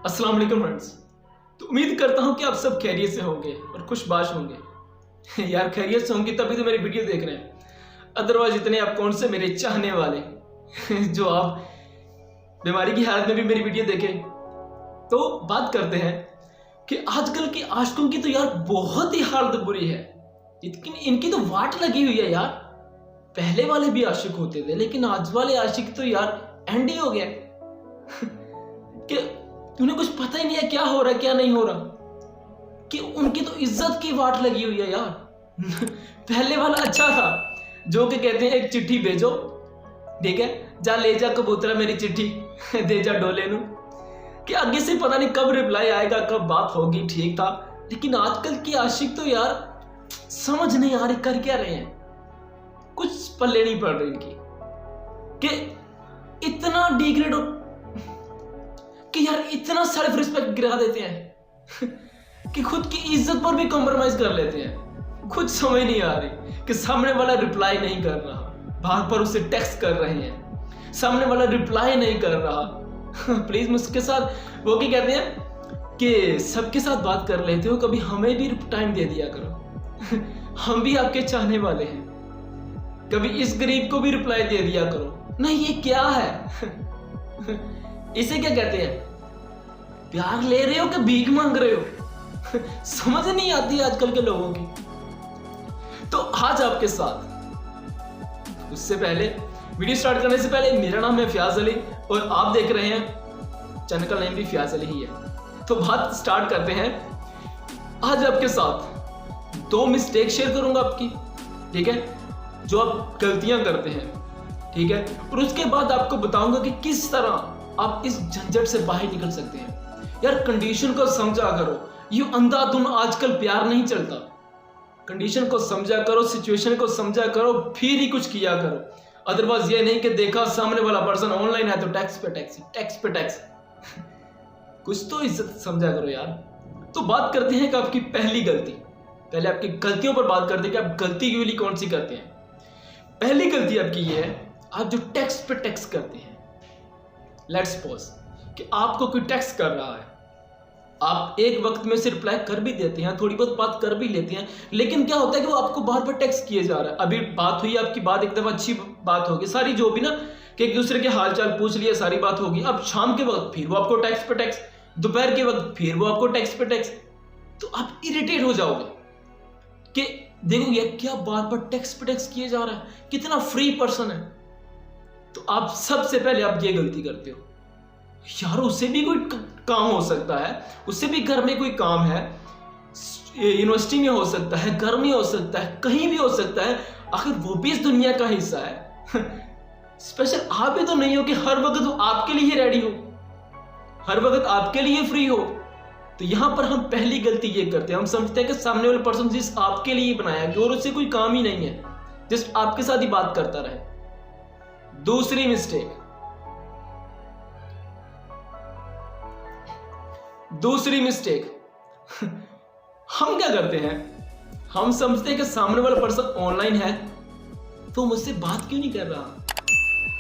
अस्सलाम वालेकुम फ्रेंड्स। तो उम्मीद करता हूँ कि आप सब खैरियत से होंगे और खुशबाश होंगे। यार खैरियत से होंगे तभी तो मेरी वीडियो देख रहे हैं, अदरवाइज इतने आप कौन से मेरे चाहने वाले जो आप बीमारी की हालत में भी मेरी वीडियो देखें। तो बात करते हैं कि आजकल के आशिकों की तो यार बहुत ही हालत बुरी है। इनकी तो वाट लगी हुई है यार। पहले वाले भी आशिक होते थे लेकिन आज वाले आशिक तो यार एंड ही हो गया कि उन्हें कुछ पता ही नहीं है क्या हो रहा है क्या नहीं हो रहा, कि उनकी तो इज्जत की वाट लगी हुई है यार। पहले वाला अच्छा था जो कि कहते हैं एक चिट्ठी भेजो, ठीक है, जा ले जा कबूतरा मेरी चिट्ठी दे जा डोले नू, कि आगे से पता नहीं कब रिप्लाई आएगा कब बात होगी, ठीक था। लेकिन आजकल की आशिक तो यार समझ नहीं आ रही कर क्या रहे हैं, कुछ पल्ले नहीं पड़ रही इनकी, कि इतना डिग्रेड कि यार इतना सेल्फ रिस्पेक्ट गिरा देते हैं कि खुद की इज्जत पर भी कॉम्प्रोमाइज कर लेते हैं। कुछ समझ नहीं आ रही कि सामने वाला रिप्लाई नहीं कर रहा, बार पर उसे टेक्स्ट कर रहे हैं, सामने वाला रिप्लाई नहीं कर रहा। प्लीज मुझके साथ वो क्या कहते हैं कि सबके साथ बात कर लेते हो, कभी हमें भी टाइम दे दिया करो। हम भी आपके चाहने वाले हैं, कभी इस गरीब को भी रिप्लाई दे दिया करो। नहीं ये क्या है? इसे क्या कहते हैं? प्यार ले रहे हो कि भीख मांग रहे हो? समझ नहीं आती आजकल के लोगों की। तो आज आपके साथ, उससे पहले वीडियो स्टार्ट करने से पहले, मेरा नाम है फयाज अली और आप देख रहे हैं, चैनल का नेम भी फयाज अली ही है। तो बात स्टार्ट करते हैं। आज आपके साथ 2 मिस्टेक शेयर करूंगा आपकी, ठीक है, जो आप गलतियां करते हैं, ठीक है, और उसके बाद आपको बताऊंगा कि किस तरह आप इस झंझट से बाहर निकल सकते हैं। यार कंडीशन को समझा करो, ये अंधाधुंध आजकल प्यार नहीं चलता। कंडीशन को समझा करो, सिचुएशन को समझा करो, फिर ही कुछ किया करो। अदरवाइज ये नहीं कि देखा सामने वाला पर्सन ऑनलाइन है तो टैक्स पे टैक्स। कुछ तो इज्जत समझा करो यार। तो बात करते हैं कि आपकी पहली गलती, पहले आपकी गलतियों पर बात करते हैं कि आप गलती यूजली कौन सी करते हैं। पहली गलती आपकी ये है, आप जो टेक्स्ट पे टेक्स्ट करते हैं। लेट्स सपोज कि आपको कोई टेक्स्ट कर रहा है, आप एक वक्त में से रिप्लाई कर भी देते हैं, थोड़ी बहुत बात कर भी लेते हैं, लेकिन क्या होता है कि वो आपको बार बार टेक्स्ट किए जा रहा है। अभी बात हुई आपकी, बात एकदम अच्छी बात होगी, सारी जो भी ना कि एक दूसरे के हाल चाल पूछ लिया, सारी बात होगी। अब शाम के वक्त फिर वो आपको टेक्स्ट पे टेक्स्ट, दोपहर के वक्त फिर वो आपको टेक्स्ट पे टेक्स्ट, तो आप इरिटेट हो जाओगे कि देखो ये क्या बार बार टेक्स्ट पे टेक्स्ट किए जा रहा है, कितना फ्री पर्सन है। तो आप सबसे पहले आप ये गलती करते हो, यार उससे भी कोई काम हो सकता है, उससे भी घर में कोई काम है, यूनिवर्सिटी में हो सकता है, घर में हो सकता है, कहीं भी हो सकता है, आखिर वो भी इस दुनिया का हिस्सा है। स्पेशल आप ही तो नहीं हो कि हर वक्त वो आपके लिए रेडी हो, हर वक्त आपके लिए फ्री हो। तो यहां पर हम पहली गलती ये करते हैं, हम समझते हैं कि सामने वाले पर्सन जिस आपके लिए बनाया गया और उससे कोई काम ही नहीं है, जस्ट आपके साथ ही बात करता रहे। दूसरी मिस्टेक हम क्या करते हैं, हम समझते हैं कि सामने वाला पर्सन ऑनलाइन है तो मुझसे बात क्यों नहीं कर रहा,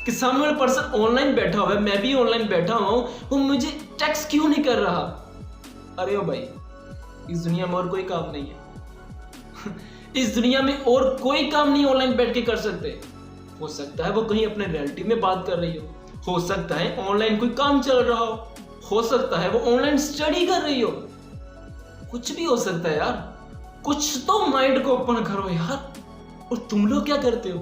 कि सामने वाला पर्सन ऑनलाइन बैठा हुआ है, मैं भी ऑनलाइन बैठा हुआ हूं, वो मुझे टेक्स्ट क्यों नहीं कर रहा। अरे ओ भाई, इस दुनिया में और कोई काम नहीं है। इस दुनिया में और कोई काम नहीं ऑनलाइन बैठ के कर सकते। हो सकता है वो कहीं अपने रिलेटिव में बात कर रही हो सकता है ऑनलाइन कोई काम चल रहा हो सकता है वो ऑनलाइन स्टडी कर रही हो, कुछ भी हो सकता है यार। कुछ तो माइंड को ओपन करो यार। और तुम लोग क्या करते हो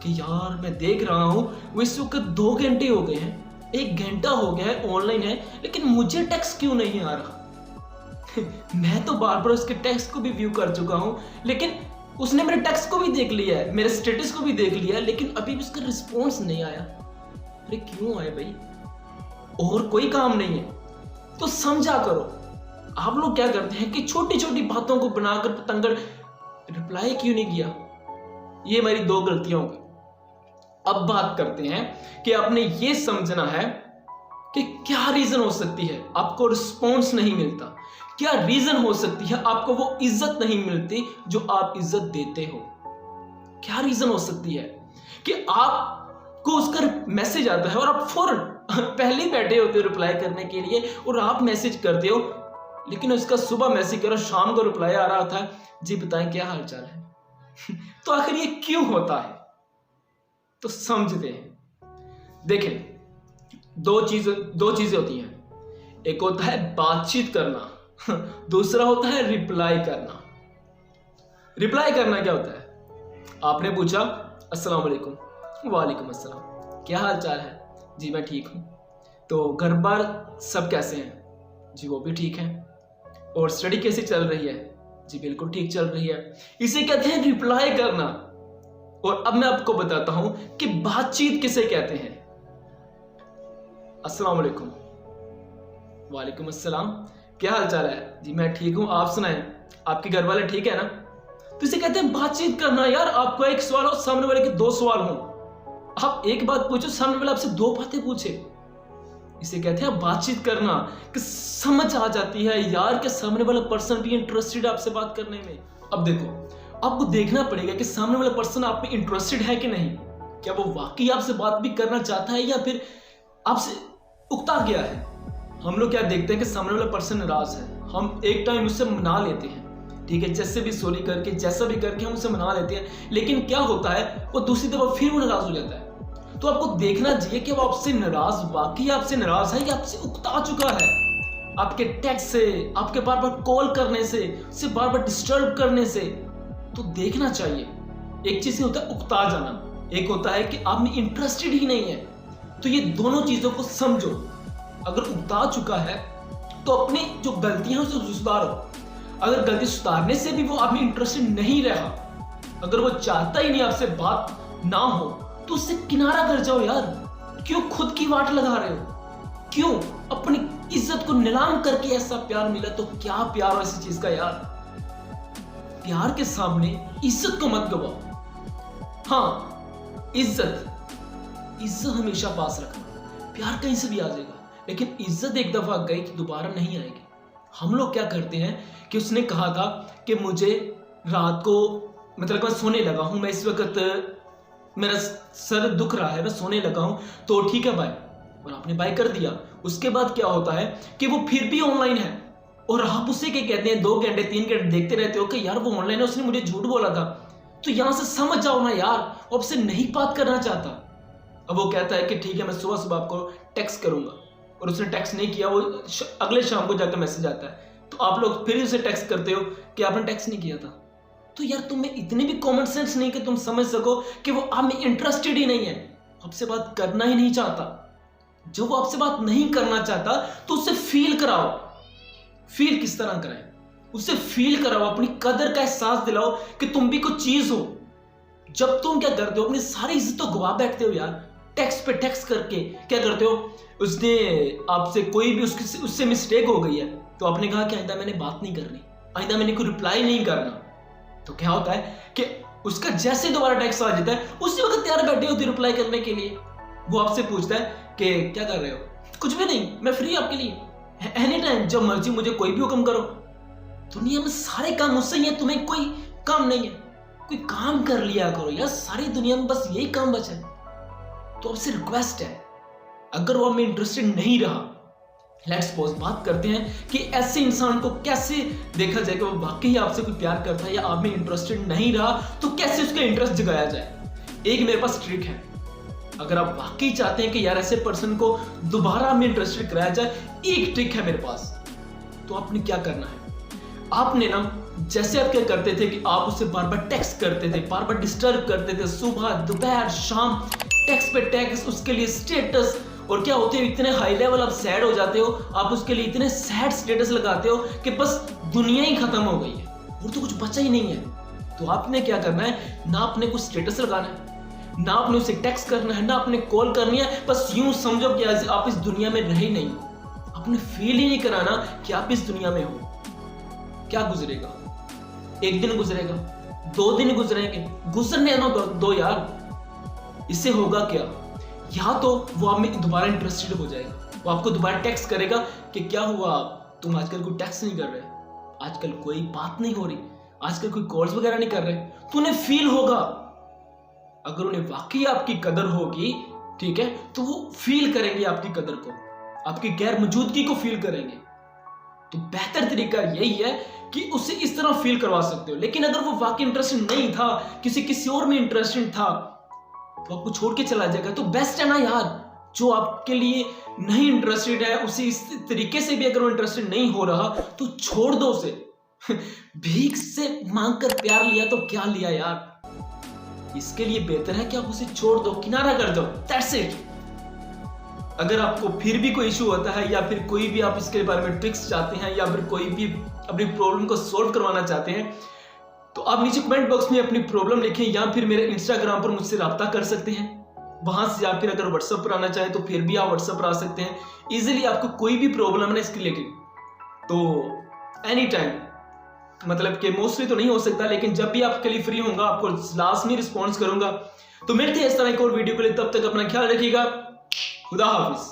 कि यार मैं देख रहा हूं वो इस वक्त 2 घंटे हो गए हैं, 1 घंटा हो गया है ऑनलाइन है, लेकिन मुझे टेक्स्ट क्यों नहीं आ रहा। मैं तो बार बार उसके टेक्स्ट को भी व्यू कर चुका हूं, लेकिन उसने मेरे टेक्स्ट को भी देख लिया है, मेरे स्टेटस को भी देख लिया है, लेकिन अभी भी उसका रिस्पॉन्स नहीं आया। अरे क्यों आए भाई, और कोई काम नहीं है तो समझा करो। आप लोग क्या करते हैं कि छोटी छोटी बातों को बनाकर पतंगड़ रिप्लाई क्यों नहीं किया। ये मेरी 2 गलतियां होंगी। अब बात करते हैं कि आपने ये समझना है कि क्या रीजन हो सकती है आपको रिस्पॉन्स नहीं मिलता, क्या रीजन हो सकती है आपको वो इज्जत नहीं मिलती जो आप इज्जत देते हो। क्या रीजन हो सकती है कि आपको उसका मैसेज आता है और आप फौरन पहले ही बैठे होते हो रिप्लाई करने के लिए और आप मैसेज करते हो, लेकिन उसका सुबह मैसेज करो, शाम को रिप्लाई आ रहा था, जी बताएं क्या हाल चाल है। तो आखिर ये क्यों होता है? तो समझते हैं। देखें, दो चीजें होती हैं। एक होता है बातचीत करना, दूसरा होता है रिप्लाई करना। रिप्लाई करना क्या होता है? आपने पूछा अस्सलाम वालेकुम, वालेकुम अस्सलाम, क्या हाल चाल है? जी मैं ठीक हूं। तो घर बार सब कैसे हैं? जी वो भी ठीक हैं। और स्टडी कैसी चल रही है? जी बिल्कुल ठीक चल रही है। इसे कहते हैं रिप्लाई करना। और अब मैं आपको बताता हूं कि बातचीत किसे कहते हैं। अस्सलाम वालेकुम, वालेकुम अस्सलाम, क्या हाल चाल है? जी मैं ठीक हूं, आप सुनाएं, आपके घर वाले ठीक है ना? तो इसे कहते हैं बातचीत करना। यार आपको एक सवाल हो, सामने वाले के दो सवाल हो। आप एक बात पूछो, सामने वाला आपसे दो बातें पूछे, इसे कहते हैं बातचीत करना। कि समझ आ जाती है यार कि सामने वाला पर्सन भी इंटरेस्टेड आपसे बात करने में। अब देखो, आपको देखना पड़ेगा कि सामने वाला पर्सन आप में इंटरेस्टेड है कि नहीं। क्या वो वाकई आपसे बात भी करना चाहता है या फिर आपसे उकता गया है। हम लोग क्या देखते हैं कि सामने वाला पर्सन नाराज है, हम एक टाइम उससे मना लेते हैं, ठीक है, जैसे भी सॉरी करके, जैसा भी करके हम उससे मना लेते हैं, लेकिन क्या होता है वो दूसरी दफा फिर वो नाराज हो जाता है। तो आपको देखना चाहिए कि वो आपसे नाराज वाकई आपसे नाराज है या आपसे उकता चुका है। आपके टेक्स्ट से, आपके बार बार कॉल करने से, उससे बार बार डिस्टर्ब करने से। तो देखना चाहिए, एक चीज होता है उकता जाना, एक होता है कि आप में इंटरेस्टेड ही नहीं है। तो ये दोनों चीजों को समझो। अगर उकता चुका है तो अपनी जो गलतियां उसे सुधारो। अगर गलती सुधारने से भी वो आप में इंटरेस्टेड नहीं रहा, अगर वो चाहता ही नहीं आपसे बात ना हो, तो उससे किनारा कर जाओ यार। क्यों खुद की वाट लगा रहे हो? क्यों अपनी इज्जत को नीलाम करके ऐसा प्यार मिला तो क्या प्यार हो ऐसी चीज का यार। प्यार के सामने इज्जत को मत गवाओ। हाँ, इज्जत हमेशा पास रखना। प्यार कहीं से भी आ जाएगा, लेकिन इज्जत एक दफा गई कि दोबारा नहीं आएगी। हम लोग क्या करते हैं कि उसने कहा था कि मुझे रात को, मतलब मैं सोने लगा हूं, मैं इस वक्त मेरा सर दुख रहा है, मैं सोने लगा हूं, तो ठीक है बाय, और आपने बाय कर दिया। उसके बाद क्या होता है कि वो फिर भी ऑनलाइन है और आप उसे क्या कहते हैं 2 घंटे 3 घंटे देखते रहते हो कि यार वो ऑनलाइन है, उसने मुझे झूठ बोला था। तो यहां से समझ जाओ ना यार, वो आपसे नहीं बात करना चाहता। अब वो कहता है कि ठीक है मैं सुबह सुबह आपको टेक्स्ट करूंगा, और उसने टेक्स्ट नहीं किया, वो अगले शाम को जाकर मैसेज आता है, तो आप लोग फिर उसे टेक्स्ट करते हो कि आपने टेक्स्ट नहीं किया था। तो यार तुम में इतने भी कॉमन सेंस नहीं कि तुम समझ सको कि वो आप में इंटरेस्टेड ही नहीं है, आपसे बात करना ही नहीं चाहता। जो वो आपसे बात नहीं करना चाहता तो उससे फील कराओ। फील किस तरह कराएं? उससे फील कराओ, अपनी कदर का एहसास दिलाओ कि तुम भी कुछ चीज हो। जब तुम क्या करते हो, अपनी सारी इज्जत तो गवा बैठते हो यार, टेक्स्ट पे टेक्स्ट करके। क्या करते हो, उसने आपसे कोई भी उससे मिस्टेक हो गई है, तो आपने कहा कि आइंदा मैंने बात नहीं करनी, आइंदा मैंने कोई रिप्लाई नहीं करना। तो क्या होता है कि उसका जैसे दोबारा टेक्स्ट आ जाता है, उसी वक्त तैयार बैठे होते रिप्लाई करने के लिए। वो आपसे पूछता है कि क्या कर रहे हो? कुछ भी नहीं, मैं फ्री आपके लिए एनी टाइम, जब मर्जी मुझे कोई भी हुक्म करो। दुनिया में सारे काम मुझसे ही है, तुम्हें कोई काम नहीं है, कोई काम कर लिया करो यार, सारी दुनिया में बस यही काम बचा है। तो आपसे रिक्वेस्ट है, अगर वो हमें इंटरेस्टेड नहीं रहा, लेट्स सपोज बात करते हैं कि ऐसे इंसान को कैसे देखा जाए कि वो वाकई आपसे कोई प्यार करता है या आप में इंटरेस्टेड नहीं रहा, तो कैसे उसका इंटरेस्ट जगाया जाए। एक मेरे पास ट्रिक है। अगर आप वाकई चाहते हैं कि यार ऐसे पर्सन को दोबारा में इंटरेस्टेड कराया जाए, एक ट्रिक है मेरे पास। तो आपने क्या करना है, आपने ना, जैसे आप क्या करते थे कि आप उससे बार बार टेक्स्ट करते थे, बार बार डिस्टर्ब करते थे, सुबह दोपहर शाम टेक्स्ट पे टेक्स्ट, उसके लिए स्टेटस, और क्या होते हो इतने हाई लेवल आप सैड हो जाते हो, आप उसके लिए इतने सैड स्टेटस लगाते हो कि बस दुनिया ही खत्म हो गई है और तो कुछ बचा ही नहीं है। तो आपने क्या करना है, ना आपने कुछ स्टेटस लगाना है, ना आपने उसे टेक्स्ट करना है, ना आपने कॉल करनी है, बस यूं समझो कि आप इस दुनिया में रहे नहीं हो। आपने फील ही नहीं कराना कि आप इस दुनिया में हो। क्या गुजरेगा, एक दिन गुजरेगा, 2 दिन गुजरेंगे, गुजरने दो यार। इससे होगा क्या, या तो वो आप में दोबारा इंटरेस्टेड हो जाएगा, वो आपको दोबारा टेक्स्ट करेगा कि क्या हुआ, तुम आजकल कोई टेक्स्ट नहीं कर रहे, आजकल कोई बात नहीं हो रही, आजकल कोई कॉल्स वगैरह नहीं कर रहे। तो उन्हें फील होगा। अगर उन्हें वाकई आपकी कदर होगी ठीक है, तो वो फील करेंगे आपकी कदर को, आपकी गैर मौजूदगी को फील करेंगे। तो बेहतर तरीका यही है कि उसे इस तरह फील करवा सकते हो। लेकिन अगर वो वाकई इंटरेस्टेड नहीं था, किसी और में इंटरेस्टेड था, तो आपको छोड़ के चला जाएगा। तो बेस्ट है ना यार, जो आपके लिए नहीं इंटरेस्टेड है उसे इस तरीके से भी अगर वो इंटरेस्टेड नहीं हो रहा तो छोड़ दो उसे। भीख से मांगकर प्यार लिया तो क्या लिया यार, इसके लिए बेहतर है कि आप उसे छोड़ दो, किनारा कर दो, दैट्स इट। अगर आपको फिर भी कोई इशू होता है या फिर कोई भी आप इसके बारे में ट्रिक्स चाहते हैं या फिर कोई भी अपनी प्रॉब्लम को सॉल्व करवाना चाहते हैं, तो आप नीचे कमेंट बॉक्स में अपनी प्रॉब्लम लिखें या फिर मेरे इंस्टाग्राम पर मुझसे राब्ता कर सकते हैं वहां से, या फिर अगर व्हाट्सएप पर आना चाहे तो फिर भी आप व्हाट्सएप पर आ सकते हैं। इजीली आपको कोई भी प्रॉब्लम है इसके रिलेटेड तो एनी टाइम, मतलब कि मोस्टली तो नहीं हो सकता लेकिन जब भी आपके लिए फ्री होऊंगा आपको लाजमी रिस्पॉन्स करूंगा। तो मिलते हैं इस तरह एक और वीडियो के लिए, तब तक अपना ख्याल रखिएगा। खुदा हाफिज।